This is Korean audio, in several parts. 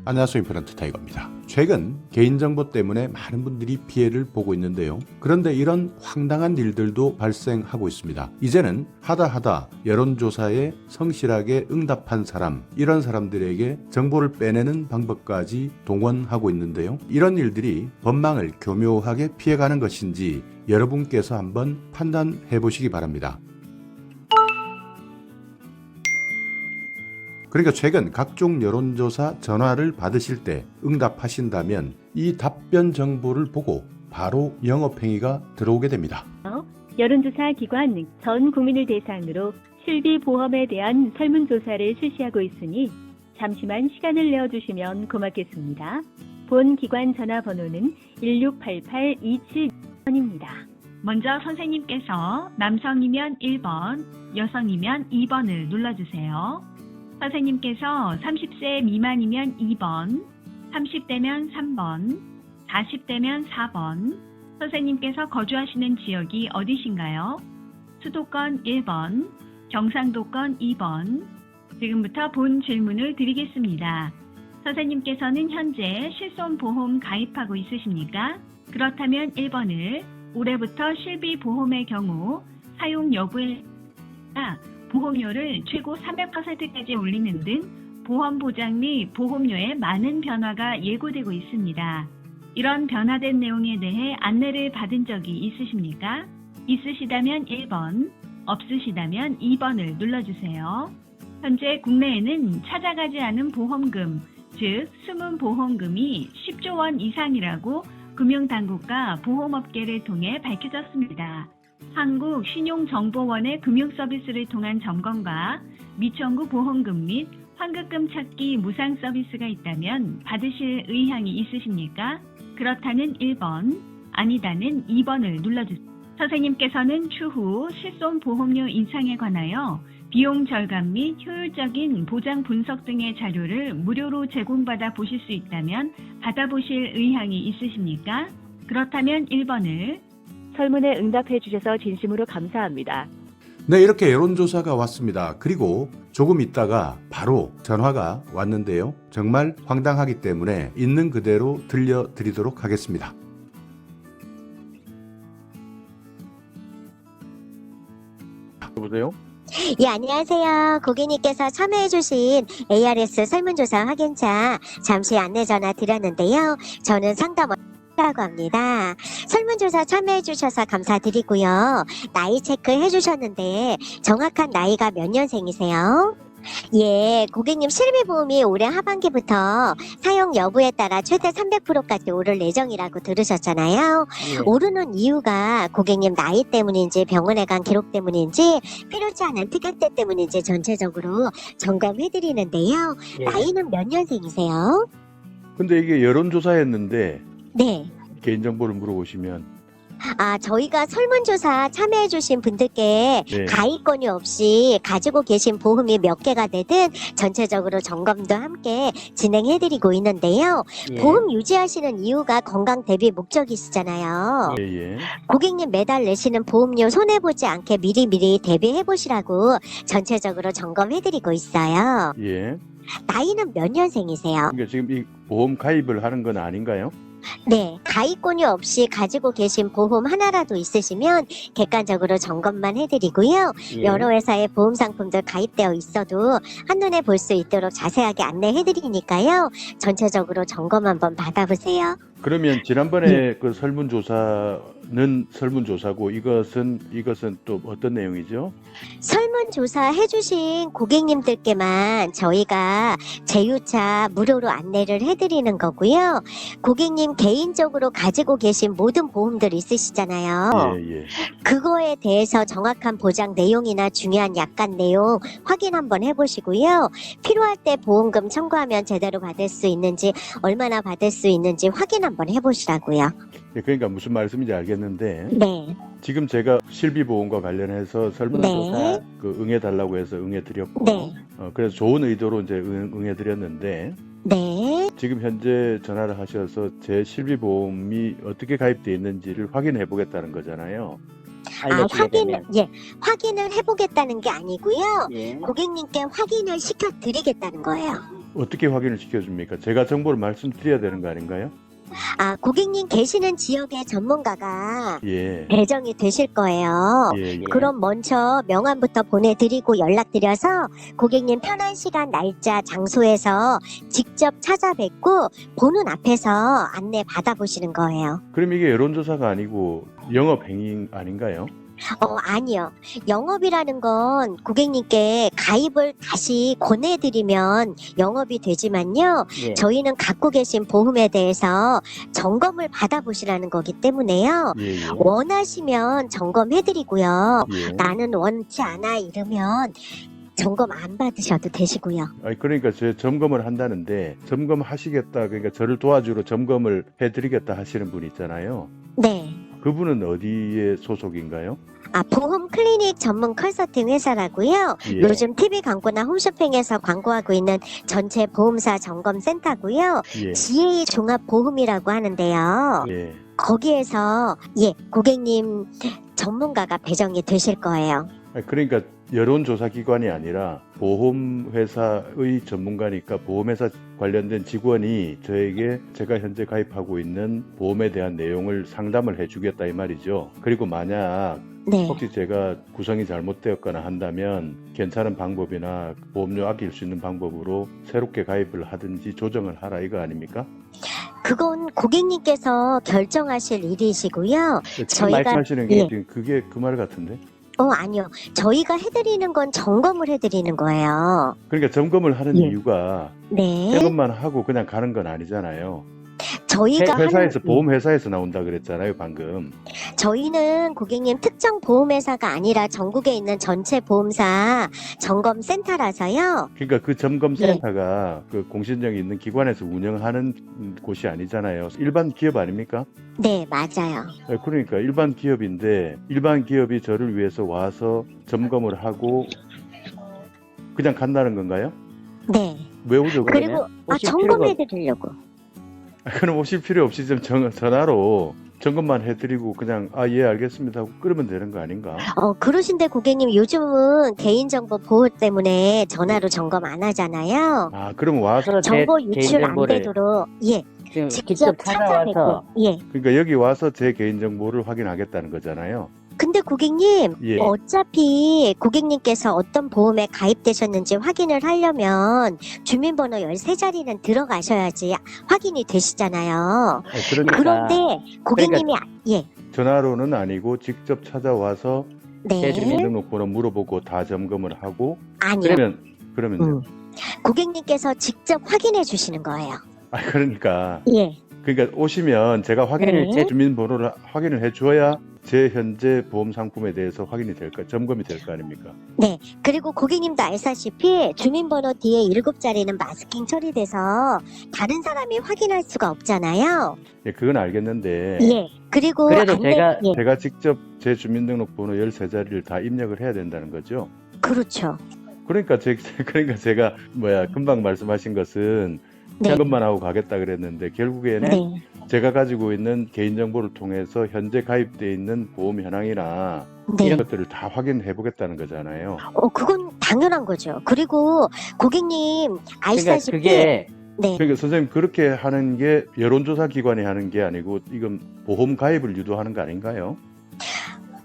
안녕하세요. 임페런트 타이거입니다. 최근 개인정보 때문에 많은 분들이 피해를 보고 있는데요. 그런데 이런 황당한 일들도 발생하고 있습니다. 이제는 하다 여론조사에 성실하게 응답한 사람, 이런 사람들에게 정보를 빼내는 방법까지 동원하고 있는데요. 이런 일들이 법망을 교묘하게 피해가는 것인지 여러분께서 한번 판단해 보시기 바랍니다. 그러니까 최근 각종 여론조사 전화를 받으실 때 응답하신다면 이 답변 정보를 보고 바로 영업행위가 들어오게 됩니다. 여론조사 기관 전 국민을 대상으로 실비보험에 대한 설문조사를 실시하고 있으니 잠시만 시간을 내어주시면 고맙겠습니다. 본 기관 전화번호는 1688-27번입니다. 먼저 선생님께서 남성이면 1번, 여성이면 2번을 눌러주세요. 선생님께서 30세 미만이면 2번, 30대면 3번, 40대면 4번, 선생님께서 거주하시는 지역이 어디신가요? 수도권 1번, 경상도권 2번. 지금부터 본 질문을 드리겠습니다. 선생님께서는 현재 실손보험 가입하고 있으십니까? 그렇다면 1번을 올해부터 실비보험의 경우 사용 여부에 따라 보험료를 최고 300%까지 올리는 등 보험 보장 및 보험료에 많은 변화가 예고되고 있습니다. 이런 변화된 내용에 대해 안내를 받은 적이 있으십니까? 있으시다면 1번, 없으시다면 2번을 눌러주세요. 현재 국내에는 찾아가지 않은 보험금, 즉 숨은 보험금이 10조 원 이상이라고 금융당국과 보험업계를 통해 밝혀졌습니다. 한국신용정보원의 금융서비스를 통한 점검과 미청구 보험금 및 환급금 찾기 무상 서비스가 있다면 받으실 의향이 있으십니까? 그렇다는 1번, 아니다는 2번을 눌러주세요. 선생님께서는 추후 실손보험료 인상에 관하여 비용 절감 및 효율적인 보장 분석 등의 자료를 무료로 제공받아 보실 수 있다면 받아보실 의향이 있으십니까? 그렇다면 1번을 설문에 응답해 주셔서 진심으로 감사합니다. 네, 이렇게 여론조사가 왔습니다. 그리고 조금 있다가 바로 전화가 왔는데요. 정말 황당하기 때문에 있는 그대로 들려드리도록 하겠습니다. 여보세요? 예, 안녕하세요. 고객님께서 참여해주신 ARS 설문조사 확인차 잠시 안내 전화 드렸는데요. 저는 상담원이라고 합니다. 설문조사 참여해주셔서 감사드리고요. 나이 체크해주셨는데 정확한 나이가 몇 년생이세요? 예, 고객님 실비보험이 올해 하반기부터 사용 여부에 따라 최대 300%까지 오를 예정이라고 들으셨잖아요. 예. 오르는 이유가 고객님 나이 때문인지 병원에 간 기록 때문인지 필요치 않은 특약대 때문인지 전체적으로 점검해드리는데요. 예. 나이는 몇 년생이세요? 근데 이게 여론조사였는데 네. 개인정보를 물어보시면 저희가 설문조사 참여해주신 분들께 네. 가입권이 없이 가지고 계신 보험이 몇 개가 되든 전체적으로 점검도 함께 진행해드리고 있는데요. 예. 보험 유지하시는 이유가 건강 대비 목적이시잖아요. 예. 고객님 매달 내시는 보험료 손해보지 않게 미리미리 대비해보시라고 전체적으로 점검해드리고 있어요. 예. 나이는 몇 년생이세요? 그러니까 지금 이 보험 가입을 하는 건 아닌가요? 네, 가입권이 없이 가지고 계신 보험 하나라도 있으시면 객관적으로 점검만 해드리고요. 예. 여러 회사의 보험 상품들 가입되어 있어도 한눈에 볼 수 있도록 자세하게 안내해드리니까요. 전체적으로 점검 한번 받아보세요. 그러면 지난번에 그 설문조사는 설문조사고 이것은 또 어떤 내용이죠? 설문조사 해주신 고객님들께만 저희가 제휴차 무료로 안내를 해드리는 거고요. 고객님 개인적으로 가지고 계신 모든 보험들 있으시잖아요. 예. 그거에 대해서 정확한 보장 내용이나 중요한 약관 내용 확인 한번 해보시고요. 필요할 때 보험금 청구하면 제대로 받을 수 있는지 얼마나 받을 수 있는지 확인 한번 해보시라고요. 예, 그러니까 무슨 말씀인지 알겠는데 네. 지금 제가 실비보험과 관련해서 설문조사 네. 그 응해달라고 해서 응해드렸고 네. 그래서 좋은 의도로 이제 응해드렸는데 네. 지금 현재 전화를 하셔서 제 실비보험이 어떻게 가입되어 있는지를 확인해 보겠다는 거잖아요. 확인을 해보겠다는 게 아니고요. 예. 고객님께 확인을 시켜드리겠다는 거예요. 어떻게 확인을 시켜줍니까? 제가 정보를 말씀드려야 되는 거 아닌가요? 아, 고객님 계시는 지역의 전문가가 예. 배정이 되실 거예요. 예, 예. 그럼 먼저 명함부터 보내드리고 연락드려서 고객님 편한 시간, 날짜, 장소에서 직접 찾아뵙고 보는 앞에서 안내 받아보시는 거예요. 그럼 이게 여론조사가 아니고 영업행위 아닌가요? 아니요. 영업이라는 건 고객님께 가입을 다시 권해드리면 영업이 되지만요. 예. 저희는 갖고 계신 보험에 대해서 점검을 받아보시라는 거기 때문에요. 예, 예. 원하시면 점검해드리고요. 예. 나는 원치 않아 이러면 점검 안 받으셔도 되시고요. 아니, 그러니까 제 점검을 한다는데 점검하시겠다, 그러니까 저를 도와주러 점검을 해드리겠다 하시는 분 있잖아요. 네. 그분은 어디에 소속인가요? 아, 보험 클리닉 전문 컨설팅 회사라고요. 예. 요즘 TV 광고나 홈쇼핑에서 광고하고 있는 전체 보험사 점검센터고요. 예. GA 종합보험이라고 하는데요. 예. 거기에서 고객님 전문가가 배정이 되실 거예요. 아니, 그러니까 여론조사기관이 아니라 보험회사의 전문가니까 보험회사 관련된 직원이 저에게 제가 현재 가입하고 있는 보험에 대한 내용을 상담을 해주겠다 이 말이죠. 그리고 만약 네. 혹시 제가 구성이 잘못되었거나 한다면 괜찮은 방법이나 보험료 아낄 수 있는 방법으로 새롭게 가입을 하든지 조정을 하라 이거 아닙니까? 그건 고객님께서 결정하실 일이시고요. 지금 저희가- 말씀하시는 게 예. 지금 그게 그 말 같은데? 아니요. 저희가 해드리는 건 점검을 해드리는 거예요. 그러니까 점검을 하는 예. 이유가 네. 이것만 하고 그냥 가는 건 아니잖아요. 저희가 회사에서 하는- 보험회사에서 나온다 그랬잖아요 방금. 저희는 고객님 특정 보험회사가 아니라 전국에 있는 전체 보험사 점검센터라서요. 그러니까 그 점검센터가 그 공신력이 있는 기관에서 운영하는 곳이 아니잖아요. 일반 기업 아닙니까? 네, 맞아요. 그러니까 일반 기업인데 일반 기업이 저를 위해서 와서 점검을 하고 그냥 간다는 건가요? 네. 왜 오죠? 그러면? 그리고 오실 점검해드리려고. 그럼 오실 필요 없이 좀 전화로 점검만 해드리고 그냥 예 알겠습니다 하고 끊으면 되는 거 아닌가? 그러신데 고객님 요즘은 개인정보 보호 때문에 전화로 점검 안 하잖아요. 그럼 와서 정보 유출 안 개인정보를 되도록 지금 직접 찾아뵙고. 그러니까 여기 와서 제 개인정보를 확인하겠다는 거잖아요. 근데 고객님 예. 어차피 고객님께서 어떤 보험에 가입되셨는지 확인을 하려면 주민번호 13자리는 들어가셔야지 확인이 되시잖아요. 그러니까 그런데 고객님이 전화로는 아니고 직접 찾아와서 네. 주민등록번호 물어보고 다 점검을 하고 아니요. 그러면요. 고객님께서 직접 확인해 주시는 거예요. 그러니까 예. 오시면 제가 네. 주민번호를 확인을 해줘야 제 현재 보험 상품에 대해서 확인이 될까, 점검이 될 거 아닙니까? 네. 그리고 고객님도 알다시피 주민번호 뒤에 7자리는 마스킹 처리돼서 다른 사람이 확인할 수가 없잖아요. 예, 그건 알겠는데 예. 그리고 그래도 예. 제가 직접 제 주민등록번호 13자리를 다 입력을 해야 된다는 거죠. 그렇죠. 그러니까 제가 금방 말씀하신 것은 네. 점검만 하고 가겠다 그랬는데 결국에는 네. 제가 가지고 있는 개인정보를 통해서 현재 가입돼 있는 보험 현황이나 네. 이런 것들을 다 확인해 보겠다는 거잖아요. 그건 당연한 거죠. 그리고 고객님 그러니까 아시다시피 그게 네. 그러니까 선생님 그렇게 하는 게 여론조사 기관이 하는 게 아니고 이건 보험 가입을 유도하는 거 아닌가요?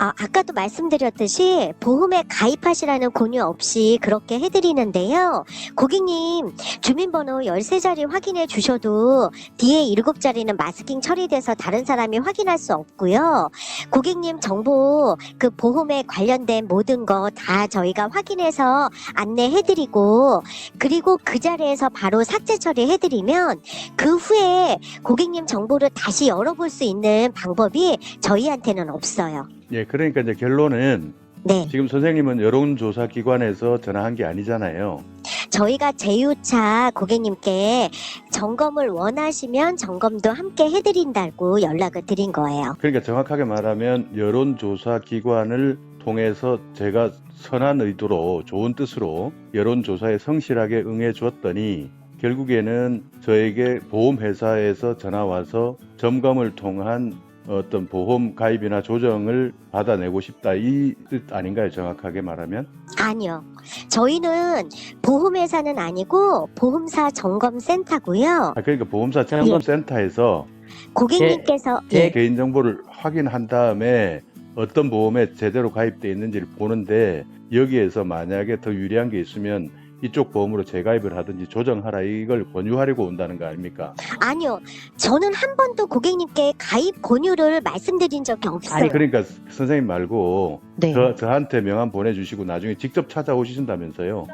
아까도 말씀드렸듯이 보험에 가입하시라는 권유 없이 그렇게 해드리는데요. 고객님 주민번호 13자리 확인해 주셔도 뒤에 7자리는 마스킹 처리돼서 다른 사람이 확인할 수 없고요. 고객님 정보 그 보험에 관련된 모든 거 다 저희가 확인해서 안내해드리고 그리고 그 자리에서 바로 삭제 처리해드리면 그 후에 고객님 정보를 다시 열어볼 수 있는 방법이 저희한테는 없어요. 예, 그러니까 이제 결론은 네. 지금 선생님은 여론조사 기관에서 전화한 게 아니잖아요. 저희가 제휴차 고객님께 점검을 원하시면 점검도 함께 해드린다고 연락을 드린 거예요. 그러니까 정확하게 말하면 여론조사 기관을 통해서 제가 선한 의도로 좋은 뜻으로 여론조사에 성실하게 응해 주었더니 결국에는 저에게 보험회사에서 전화 와서 점검을 통한 어떤 보험 가입이나 조정을 받아내고 싶다 이 뜻 아닌가요? 정확하게 말하면? 아니요. 저희는 보험회사는 아니고 보험사 점검센터고요. 그러니까 보험사 점검센터에서 고객님께서 제- 개인정보를 확인한 다음에 어떤 보험에 제대로 가입되어 있는지를 보는데 여기에서 만약에 더 유리한 게 있으면 이쪽 보험으로 재가입을 하든지 조정하라 이걸 권유하려고 온다는 거 아닙니까? 아니요. 저는 한 번도 고객님께 가입 권유를 말씀드린 적이 없어요. 아니 그러니까 선생님 말고 네. 저한테 명함 보내주시고 나중에 직접 찾아오신다면서요.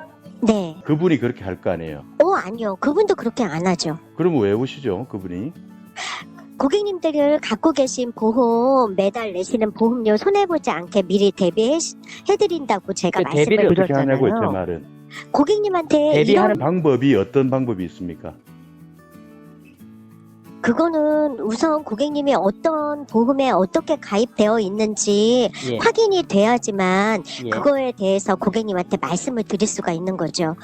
네. 그분이 그렇게 할 거 아니에요. 아니요. 그분도 그렇게 안 하죠. 그러면 왜 오시죠 그분이? 고객님들을 갖고 계신 보험 매달 내시는 보험료 손해보지 않게 미리 대비해드린다고 제가 그 말씀을 대비를 어떻게 하냐고요 제 드렸잖아요. 말은. 고객님한테 대비하는 이런 방법이 어떤 방법이 있습니까? 그거는 우선 고객님이 어떤 보험에 어떻게 가입되어 있는지 예. 확인이 돼야지만 예. 그거에 대해서 고객님한테 말씀을 드릴 수가 있는 거죠.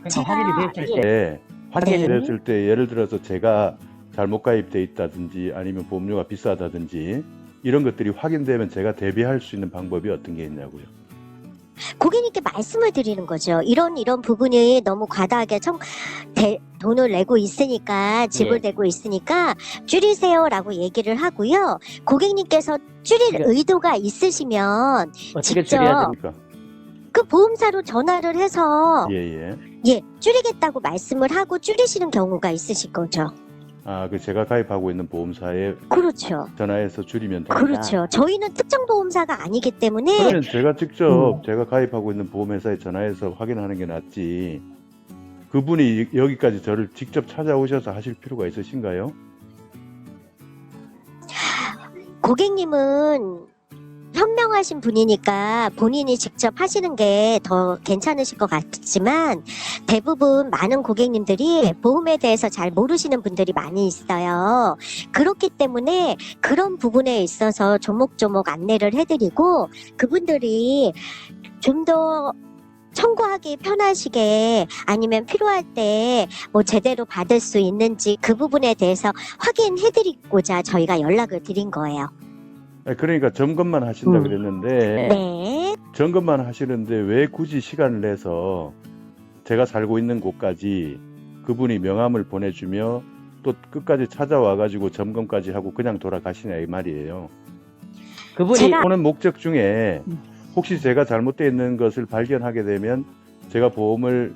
그러니까 확인이 됐을 때 네. 확인이 네. 됐을 때 예를 들어서 제가 잘못 가입돼 있다든지 아니면 보험료가 비싸다든지 이런 것들이 확인되면 제가 대비할 수 있는 방법이 어떤 게 있냐고요. 고객님께 말씀을 드리는 거죠. 이런 부분이 너무 과다하게 돈을 내고 있으니까 지불되고 있으니까 줄이세요라고 얘기를 하고요. 고객님께서 줄일 그래. 의도가 있으시면 어떻게 직접 줄여야 됩니까? 그 보험사로 전화를 해서 예예. 줄이겠다고 말씀을 하고 줄이시는 경우가 있으실 거죠. 그 제가 가입하고 있는 보험사에 그렇죠. 전화해서 줄이면 됩니다. 그렇죠. 저희는 특정 보험사가 아니기 때문에 그러면 제가 직접 제가 가입하고 있는 보험회사에 전화해서 확인하는 게 낫지. 그분이 여기까지 저를 직접 찾아오셔서 하실 필요가 있으신가요? 고객님은 현명하신 분이니까 본인이 직접 하시는 게 더 괜찮으실 것 같지만 대부분 많은 고객님들이 보험에 대해서 잘 모르시는 분들이 많이 있어요. 그렇기 때문에 그런 부분에 있어서 조목조목 안내를 해드리고 그분들이 좀 더 청구하기 편하시게 아니면 필요할 때 뭐 제대로 받을 수 있는지 그 부분에 대해서 확인해드리고자 저희가 연락을 드린 거예요. 그러니까 점검만 하신다 그랬는데 네. 점검만 하시는데 왜 굳이 시간을 내서 제가 살고 있는 곳까지 그분이 명함을 보내주며 또 끝까지 찾아와가지고 점검까지 하고 그냥 돌아가시냐 이 말이에요. 그분이 오는 목적 중에 혹시 제가 잘못되어 있는 것을 발견하게 되면 제가 보험을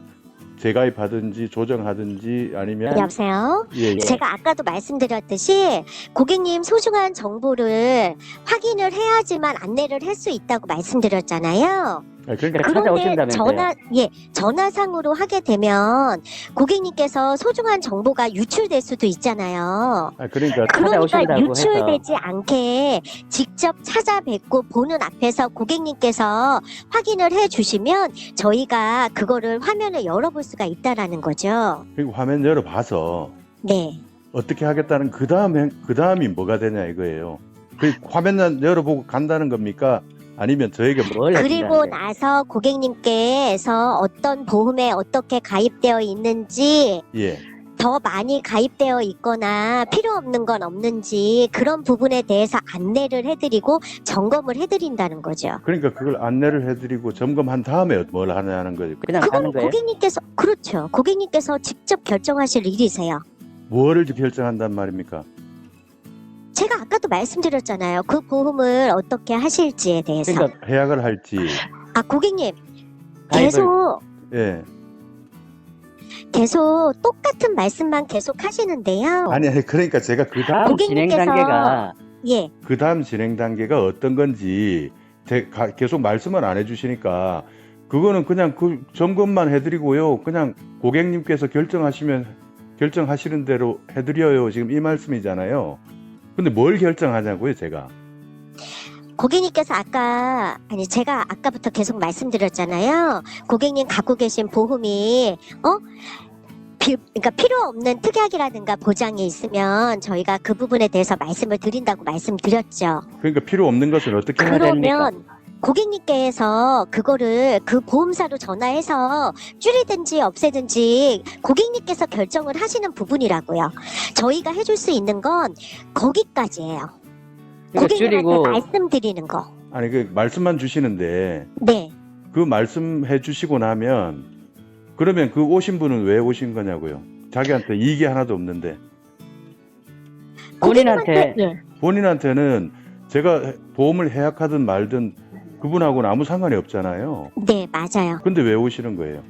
재가입하든지 조정하든지 아니면 여보세요? 예. 제가 아까도 말씀드렸듯이 고객님 소중한 정보를 확인을 해야지만 안내를 할 수 있다고 말씀드렸잖아요. 그러니까 그런데 찾아오신다면서요. 전화상으로 하게 되면 고객님께서 소중한 정보가 유출될 수도 있잖아요. 그러니까 그러니까 찾아오신다고 유출되지 않게 직접 찾아뵙고 보는 앞에서 고객님께서 확인을 해주시면 저희가 그거를 화면을 열어볼 수가 있다라는 거죠. 그리고 화면 열어봐서 네. 어떻게 하겠다는 그 다음이 뭐가 되냐 이거예요. 그 화면 열어보고 간다는 겁니까? 아니면 저에게 뭘 그리고 하신다는데. 나서 고객님께서 어떤 보험에 어떻게 가입되어 있는지 예. 더 많이 가입되어 있거나 필요 없는 건 없는지 그런 부분에 대해서 안내를 해드리고 점검을 해드린다는 거죠. 그러니까 그걸 안내를 해드리고 점검한 다음에 뭘 하냐는 거예요. 그냥 그건 가는 거예요? 고객님께서 그렇죠. 고객님께서 직접 결정하실 일이세요. 뭐를 결정한단 말입니까? 제가 아까도 말씀드렸잖아요. 그 보험을 어떻게 하실지에 대해서. 그러니까 해약을 할지. 고객님 가입을- 예. 계속 똑같은 말씀만 계속 하시는데요. 아니 그러니까 제가 다음 진행 고객님께서- 단계가 예. 그 다음 진행 단계가 어떤 건지 계속 말씀을 안 해주시니까 그거는 그냥 그 점검만 해드리고요. 그냥 고객님께서 결정하시는 대로 해드려요. 지금 이 말씀이잖아요. 근데 뭘 결정하냐고요, 제가. 고객님께서 제가 아까부터 계속 말씀드렸잖아요. 고객님 갖고 계신 보험이, 그러니까 필요 없는 특약이라든가 보장이 있으면 저희가 그 부분에 대해서 말씀을 드린다고 말씀드렸죠. 그러니까 필요 없는 것을 어떻게 해야 됩니까? 그러면 고객님께서 그거를 그 보험사로 전화해서 줄이든지 없애든지 고객님께서 결정을 하시는 부분이라고요. 저희가 해줄 수 있는 건 거기까지예요. 그러니까 고객님한테 줄이고 말씀드리는 거. 아니 그 말씀만 주시는데 네. 그 말씀해 주시고 나면 그러면 그 오신 분은 왜 오신 거냐고요. 자기한테 이익이 하나도 없는데 본인한테 예. 본인한테는 제가 보험을 해약하든 말든 그분하고는 아무 상관이 없잖아요. 네, 맞아요. 근데 왜 오시는 거예요?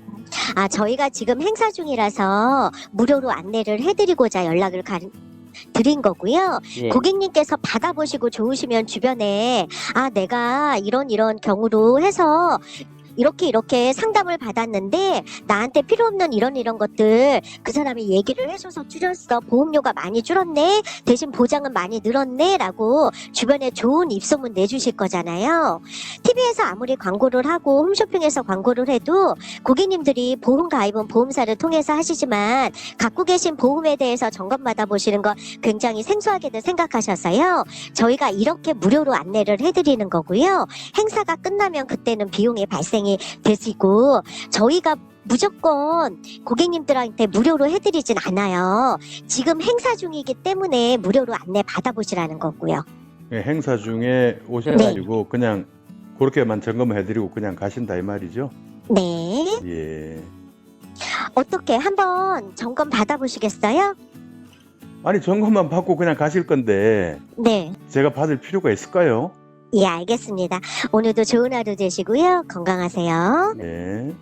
아, 저희가 지금 행사 중이라서 무료로 안내를 해드리고자 연락을 드린 거고요. 예. 고객님께서 받아보시고 좋으시면 주변에 아, 내가 이런 경우로 해서 이렇게 상담을 받았는데 나한테 필요 없는 이런 것들 그 사람이 얘기를 해줘서 줄였어. 보험료가 많이 줄었네. 대신 보장은 많이 늘었네. 라고 주변에 좋은 입소문 내주실 거잖아요. TV에서 아무리 광고를 하고 홈쇼핑에서 광고를 해도 고객님들이 보험 가입은 보험사를 통해서 하시지만 갖고 계신 보험에 대해서 점검 받아보시는 거 굉장히 생소하게도 생각하셔서요. 저희가 이렇게 무료로 안내를 해드리는 거고요. 행사가 끝나면 그때는 비용이 발생이 되시고 저희가 무조건 고객님들한테 무료로 해드리진 않아요. 지금 행사 중이기 때문에 무료로 안내 받아보시라는 거고요. 예, 행사 중에 오셔가지고 그냥 그렇게만 점검해드리고 그냥 가신다 이 말이죠? 네. 예. 어떻게 한번 점검 받아보시겠어요? 아니 점검만 받고 그냥 가실 건데 네. 제가 받을 필요가 있을까요? 예, 알겠습니다. 오늘도 좋은 하루 되시고요. 건강하세요. 네.